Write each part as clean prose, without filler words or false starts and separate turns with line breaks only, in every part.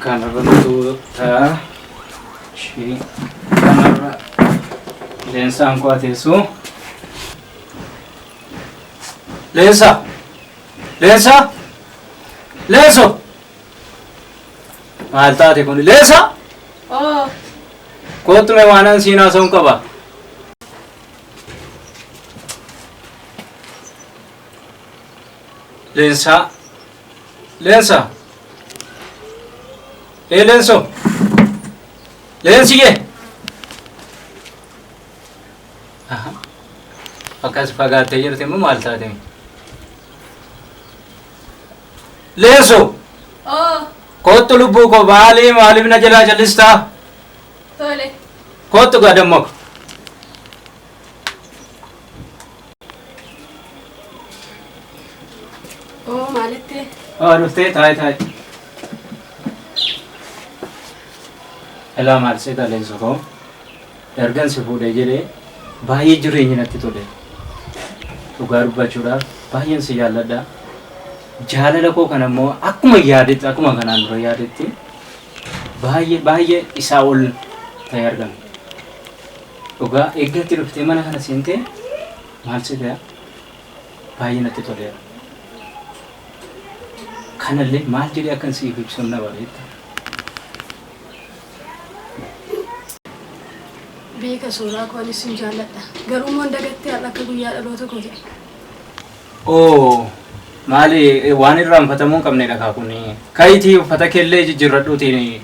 Kanarrattuu ta'a. Ishee kanarra leensaan qo'ateessu. Leensa! Leensa! Leenso! Maal taate kun? Leensa! Kottume waanan siin haasa'uun qaba. Leensa! Leensa! Leenso! Leensiye! Akkas fagaattee jirti immoo maal taate? Leenso! Kottu lubbuu koo maaliif na jalaa jallistaa?
Tole.
Kottu gadammak.
Maalitti?
Dhuftee taa'e. Elaa maal seetaa leenso koo? Ergan si fuudhee jedhee baay'ee jireenyi natti tole. Dhugaa dubbachuudhaaf baay'een si jaalladha. Jaalala koo kana immoo akkuma kanaan dura yaadetti baay'ee isaa ol ta'ee argama. Dhugaa eeggatti dhuftee mana kana seentee maal seetaa baay'ee natti toleera. Kanallee maal jedhee akkan siif ibsuun na bareedda.
Beeka suuraa koo anis sin jaalladha. Garuu immoo dagattee har'a akka guyyaa dhaloota koo jedhe.
Maali waan irraanfatamuu hin qabnedha kaa kun. Kayitii uffata keellee jijjiirradhuutiin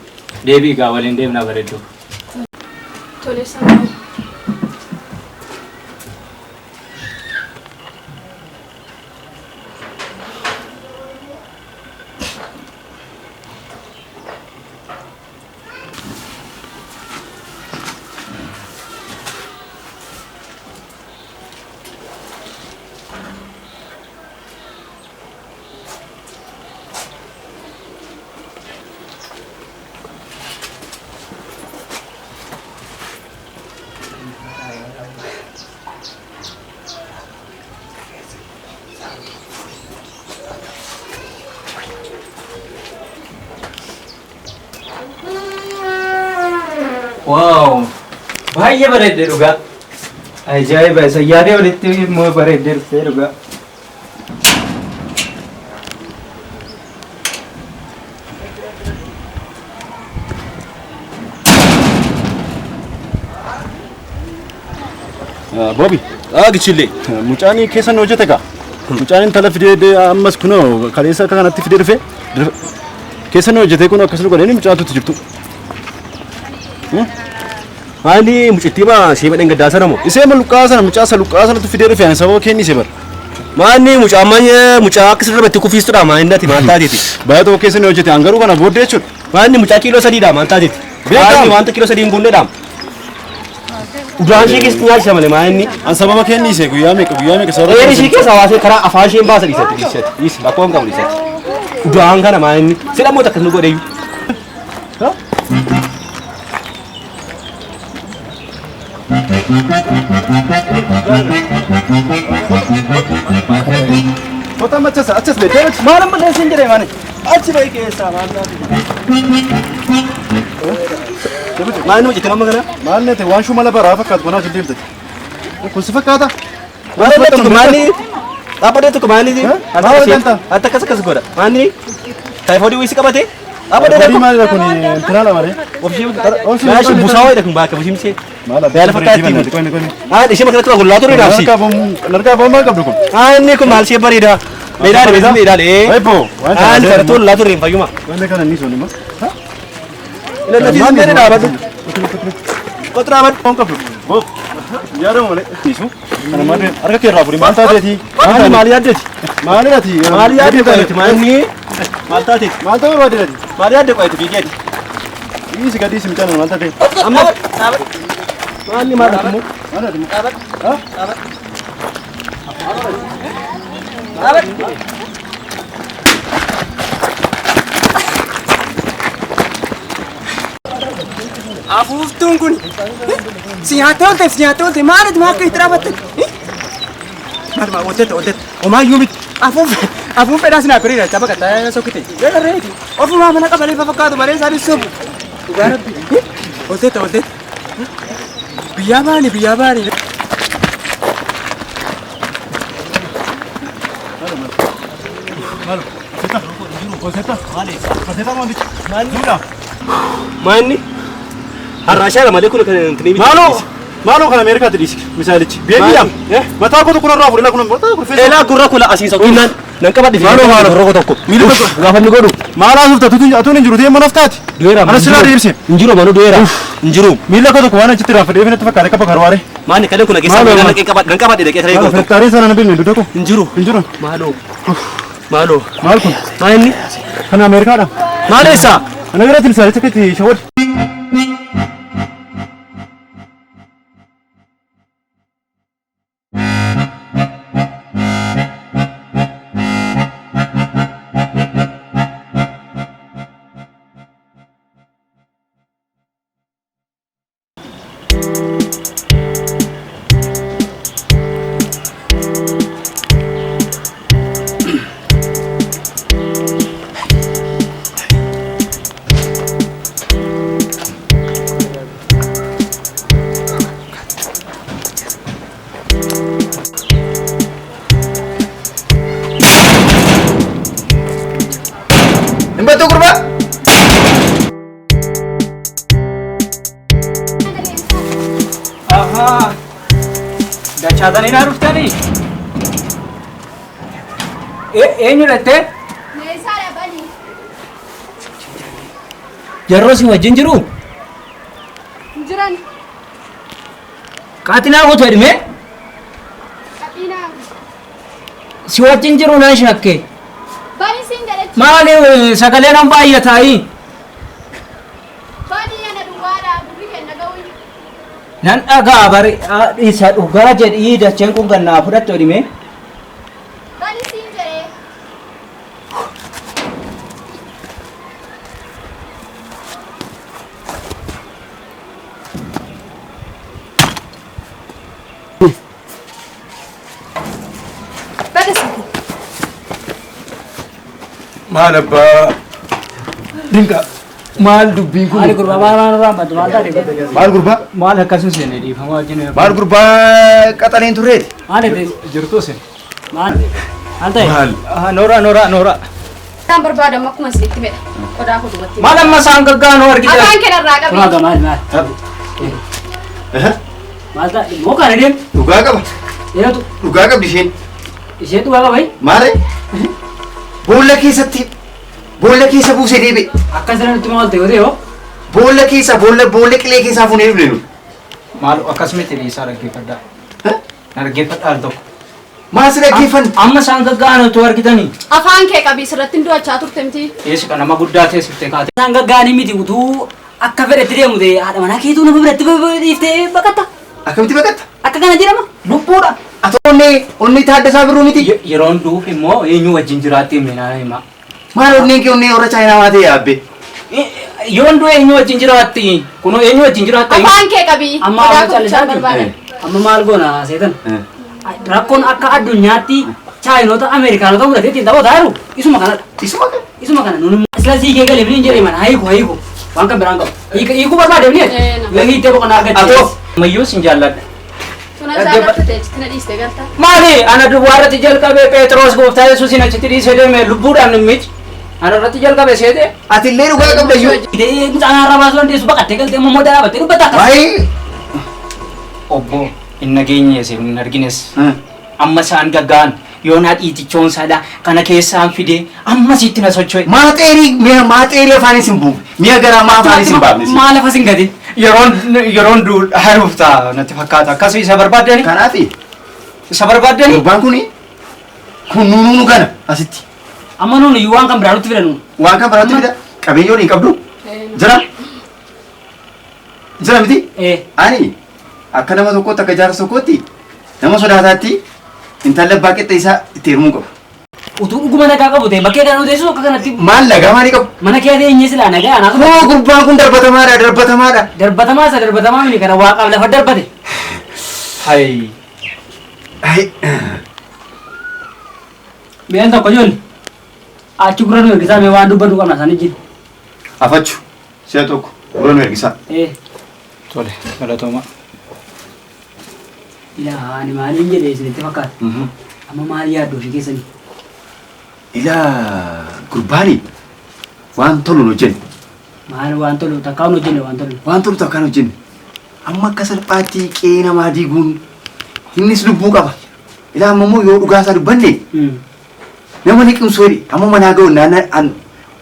deebii gaa waliin deemnaa bareeddu.
Tole sana. Wow, baay'ee bareeddee dhugaa. Ajaa'iba isa yaadee walitti immoo bareeddee dhuftee dhugaa.
Bobby, gichillee mucaan keessan hojjete kaa? Mucaan intala fidee ammas kunoo kaleessa akka kanatti fidee dhufe keessan hojjete kun akkas godhanii mucaatutti jirtu. Maali mucittii baa shee badhen gaddaa sana moo? Isee maluqqaa sana mucaa saluqqaa sanatti fidee dhufe ani sababa kenni isee bar. Maali mucaa akka sirra batti kufiistudha maa innati maal taateeti? Baay'ee tokko keessan hojjete hangaruu kana booddee jechuudha. Maali mucaa kiiloo sadiidha maal taateeti? Beekaa wanta kiiloo sadii hin guunneedha. Udaan ishee keessatti nyaachisa malee maa inni? An sababa kenni isee guyyaa meeqa sababa. Ishee keessa hawaasee karaa afaan isheen baasa dhiisatti. Bakka qabu dhiisatti. Udaan kana maa inni? Sidha moo takkas nu godheeyyu? Kota achas be David malam lesin jere mane achi bai ke sa maanu jite mamma kana maanne te wanshu mala bara fakat bona jidimte kun sifakata mani apa de tu mani di ata kas goda mani typhoid wisi kabate apa de tu mani ko ni entrala mare ofshi busawa de kun ba ka busimse mala bela fakati di makna tu gulla tu ri nafsi larka bom ma kabdu kun ni ko mal se barida meida de bezam meida le ai bo sar tu la tu ri fayuma wanda kana ni soni ma ha ila na din mere da badu kotra bad kon kabdu bo yaro mole tisu ana made arka ke raburi malta de thi mali adde mani malta de malta ro de mali adde ko ite bigedi isi gadi sim channel malta de amma mani mala tumu ha
Afuuftun kun siyaatolte maalit maakka itiraafatti. Maaluma oddetta Omaayyuu miti. Afuun fedhaa sinaa kuriidha. Tapha kattaa sokkite. Reeti. Ofumaa mana qabalee fakkaatu malee isaanis sobu. Dhugaa rabbi. Olteetta. Biyyaa baani.
Manni har'aashaa malee kun kan intini
Maaloo kan Ameerikaatti dhiisi misaalichi. Beebiidhaam. Mataa kootu kunarraa fudhila kunan mataa kun feesoo.
elaa gurra kula asiisa kinnaan nan qabadhi
Maaloo.
gurra tokko
Miila tokko.
gaafa inni godhu
Maalaa suufta atuun hin jiru ta'e mana aftaati.
du'eera
Ana silaa deebise.
injiru manu du'eera injiru
Miila koo tokko waan achitti raafadhee finatti fakkaate qaba karwaare.
maanni kadeen kun ageessa
Maaloo,
nan qabadhi dhaqee taree godhu
Fektaarii sana na bilne dudda ko.
injiru
Hin jiru.
maaloo
Maal kun?
maanni
Kan Ameerikaadha.
maaleessa
Ana gara tilsaalitti akka itti shawwad.
Mbatu kurba
Ahaa. Dachaatanii naa dhuftanii? Eenyu dhattee?
Meeshaa banii.
Jarroo si wajjin jiru?
Jiran
Qaaxinaa kutu edhime?
qadhiinaa.
Si wajjin jiru naan shakke.
Banii siin jedhechi.
Maali sagaleen an baay'ataayi?
Banii yana duwwaadhaa gurri kenna ga'uun.
Nan dhagaa bari isa dhugaa jedhii dacheen kun gannaa fudhattu edhime?
Banii siin jedhee. Bada siin.
Maal abbaa. Dinqa.
Maal dubbiin kun? Maali gurbaa maal raamatu maal taate?
Maal gurbaa?
Maal akkasuma seene dhiifamaa wajjin?
Maal gurbaa qaxaleen turreeti?
Maali jirtuu seene? Maal ta'e?
Maal?
Noora.
Kan barbaadamu akkuma sitti medha. Qodaa kudubatti.
Maal amma isaan gaggaanoo argite?
Afaan kenarraa qabi.
Maal? Maal ta'a? Moo kana deemu?
Dhugaa qaba.
Eenyutu?
Dhugaa qabdi isheen.
Ishee dhugaa qabai?
Maali? Boolla keessatti. Boolla keessa buusee deebi'e.
Akkasuma nutti maal ta'e yoo
Boolla keessa boolla qilee keessaa fuunee dhufne.
maal akkasumatti dhiisaa dhaggeeffadhaa. Dhaggeeffadhaa al tokko.
Maas dhaggeeffan.
Amma isaan gaggaanootu argitanii?
Afaan kee qabii sirratti hin du'achaa turte miti.
Eessi kan nama guddaa teessiftee kaate.
Isaan gaggaanii miti utuu akka fedhetti deemu ta'e haadha manaa keetuu nama biratti dhiiftee baqatta.
Akkamitti baqatta?
Akka kana jedhama lubbuudha.
Ati onni taaddasaa biroo miti.
Yeroon duuf immoo eenyu wajjin jiraatti himnaa hima.
Maal onneen kee onnee warra chaayinaa waa ta'e yaabbe.
Yoon du'e eenyu wajjin jiraatti? Kunoo eenyu wajjin jiraatti?
Afaan kee qabii.
Amma
Qodaa
amma
kudubichaa
callisaa
barbaadan.
amma maal goona seetan. Rakkoon akka addunyaatti chaayinoota Ameerikaanota mudatee ittiin taphataa jiru isuma kanadha.
Isuma kan.
Isuma kana nuuni isla siikee galee biliin jedhee mana hiiku waan kan biraan qabu. Hiikuu barbaade biliin yoo hiitee boqonnaa argatte.
Atoo mayyuu sin jaalladha.
Tuna jaallatte teechitti na dhiiste galta.
Maali? Ana duwwaarratti jalqabee Pheexroos gooftaa Yesuusin achitti dhiisee deeme lubbuudhaan nimmichi. Ana irratti jalqabee seete.
Ati illee dhugaa qabda iyyuu.
Idee mucaan har'a baasuu dandeessu baqattee galtee immoo dhaabattee dubbata akka.
Waayee.
Obbo hin nageenye sin hin argines. Amma isaan gaggaan yoon haadhiitichoon saadhaa kana keessaan fidee amma sitti na socho'e.
Maaxeerii afaanis hin buufne. Mi'a garaa maa afaanis hin baafne.
Maal lafa sin gadi?
Yeroon haruuf ta'a natti fakkaata. Akkasii isa barbaaddani?
Kanaafi
Isa barbaaddani?
gurbaan kun nuunu kana asitti.
Amma nuuni waan kan biraa nutti fidan.
Waan kan biraatti fida qabeenyoon hin qabdu. Jira miti? Ani akka nama tokkootti akka jaarsa tokkootti nama sodaataatti intala abbaa qixxa isaa itti hirmuu qabu.
Utuu dhuguma nagaa qabu ta'e bakkee kan teessu akka kanatti
Maal nagaa maalii qabu?
mana kee teenyee silaa nagaa anaa qabu.
Moo gurbaan kun darbatamaadha.
Darbatamaa isa darbatamaa mini kana waaqaaf lafa darbate.
Hai.
Mi'aan tokko ijoollee. Achi gurra nu ergisaa mee waan dubbannu qabna isaanii jira.
Afachu. Si'a tokko. Gurra nu ergisaa.
Tole, galatooma.
Ilaa ani maaliin jedhee isinitti fakkaata. Amma maal yaaddu ofii keessanii?
Ilaa gurbaani waan tolu nu jenna.
Maal waan tolu takkaan hojjenne waan tolu.
Waan tolu takkaan hojjenne. Amma akka salphaatti qe'ee namaa diiguun innis lubbuu qaba. Ilaa amma immoo yoo dhugaasaa dubbanne nama ni qimsuu jedhe amma manaa ga'u naannoo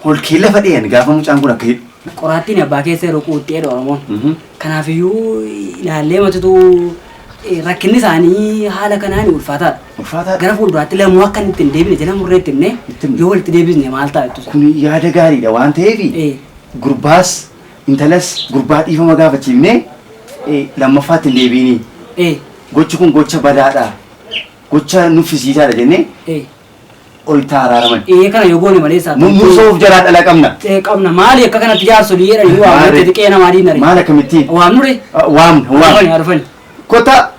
holkee lafa dheeyan gaafa mucaan kun akka hidhu.
Qoraattiin abbaa keessa yeroo quuxxee dha Oromoon. Kanaafuu ilaallee matutu rakkinni isaanii haala kanaan ulfaataadha.
Ulfaataadha.
Gara fuulduraatti lamuu akka inni ittiin deebine jala murree ittiin yoo walitti deebisne maal ta'a jettu.
Kun yaada gaariidha waan ta'eef gurbaas intalas gurbaa dhiifama gaafachiifnee lammaffaatti hin deebiinii. Gochi kun gocha badaadha. Gocha nuffisiisaadha jennee ol taaraaraman.
Kana yoo goone malee isaa.
Mummursoof jalaa dhala qabna.
Qabna maali akka kanatti jaarsolii jedhanii waamatti xiqqee namaa diinare.
Maal akkamittiin?
Waamnure.
Waamna.
Arfani.
Kota.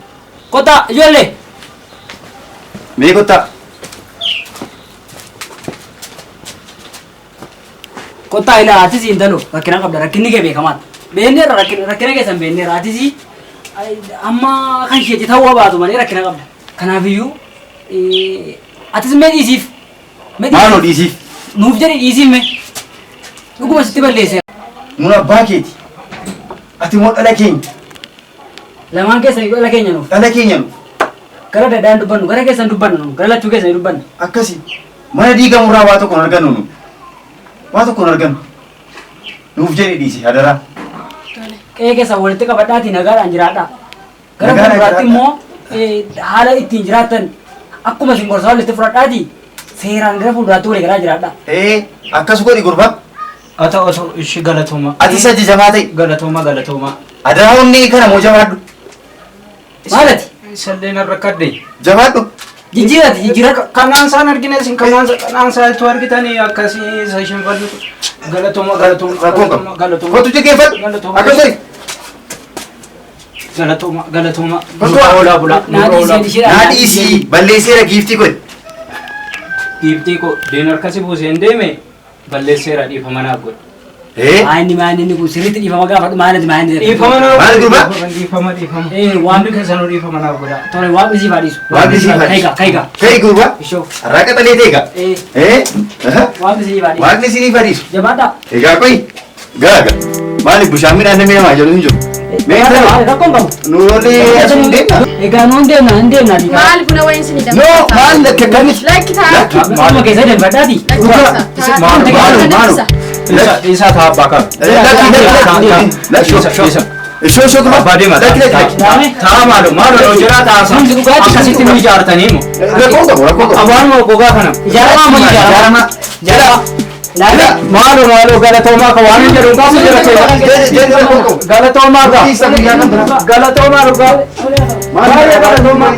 Kota ijoollee.
Mee kota.
Kota ilaa atis intalo rakkina qabda rakkinni kee beekamaadha. Beenneerra rakkina keessan beenneerra atis amma kan isheetti ta'uu baatu malee rakkina qabda. Kanaafiyyuu atis mee dhiisiif.
Maaloo dhiisiif?
Nuuf jedhi dhiisiif mee. Dhuguma sitti balleesseera.
Nun abbaa keeti. Ati moo dhala keenya?
Lamaan keessan dhala keenya nuuf.
Dhala keenya nuuf.
Gara dadaan dubbannu, gara keessan dubbannu nu, gara lachuu keessan dubbannu.
Akkasi. Mana diigamurraa waa tokko hin argannu nu. Waa tokko hin argannu. Nuuf jedhi dhiisi hadaraa.
Qe'ee keessan walitti qabadhaatii nagaadhaan jiraadhaa. Gara fuulduraatti immoo haala ittiin jiraattan akkuma isin gorsaa walitti fudhadhaatii seeraan gara fuulduraatti walii galaa jiraadhaa.
Akkas godhi gurbaa.
Ata osoo ishi galatooma.
Ati isa jamaa ta'e.
Galatooma.
Adaa'uunni kana moo jabaadhu?
Maalati?
Isallee narra kadde.
Jabaadhu.
Jijjiirra.
Kanaan isaan argina isin kanaan isaan itti argitanii akkasii isa ishin fallu. Galatooma.
Rakkoon qaba. Kottu jiggeeffadhu. Akkas godhi.
Galatooma.
Oolaa
bulaa.
Naadhiisii balleesseera giiftii godhi.
Giiftii ko deenar kasi buuseen deeme balleesseera dhiifama naaf godhe.
Maanni kun sirriitti dhiifama gaafadhu maalati maanni.
Dhiifama naaf
Maal gurba?
Dhiifama.
Waan
keessanuu dhiifama naaf godha.
tole waaqni siif haadhisu.
Waaqni siif haadhisu.
Kaiga.
Kai gurba.
Ishoo.
Har'a qaxalee ta'e
Waaqni siif haadhisu.
Waaqni siif haadhisu.
Jabaadhaa.
Egaa qoyi. Gaaga. Maaliif bishaan midhaan namni namaa jedhu hin jiru.
Rakkoon qabu.
Nuulee asuma deemna.
Egaa nuun deemna.
Maal buna wayin sini
No, maal lakke kamitti?
Lakki taa.
Maaluma keessa deembadhaati.
Maalu.
Isaa taa abbaa qaba.
Ishoo kuma
Abbaa deema. Taa maalu yoo jira taasa. Akkasitti nu ijaartanii moo.
Rakkoon qabu.
Abaanuma gogaa kana.
Ijaarama.
Maalu galatoomaa ka waan hin jedhu qaamu jira galatoomaa ka. Galatoomaa ka.
Maal galatoomaa?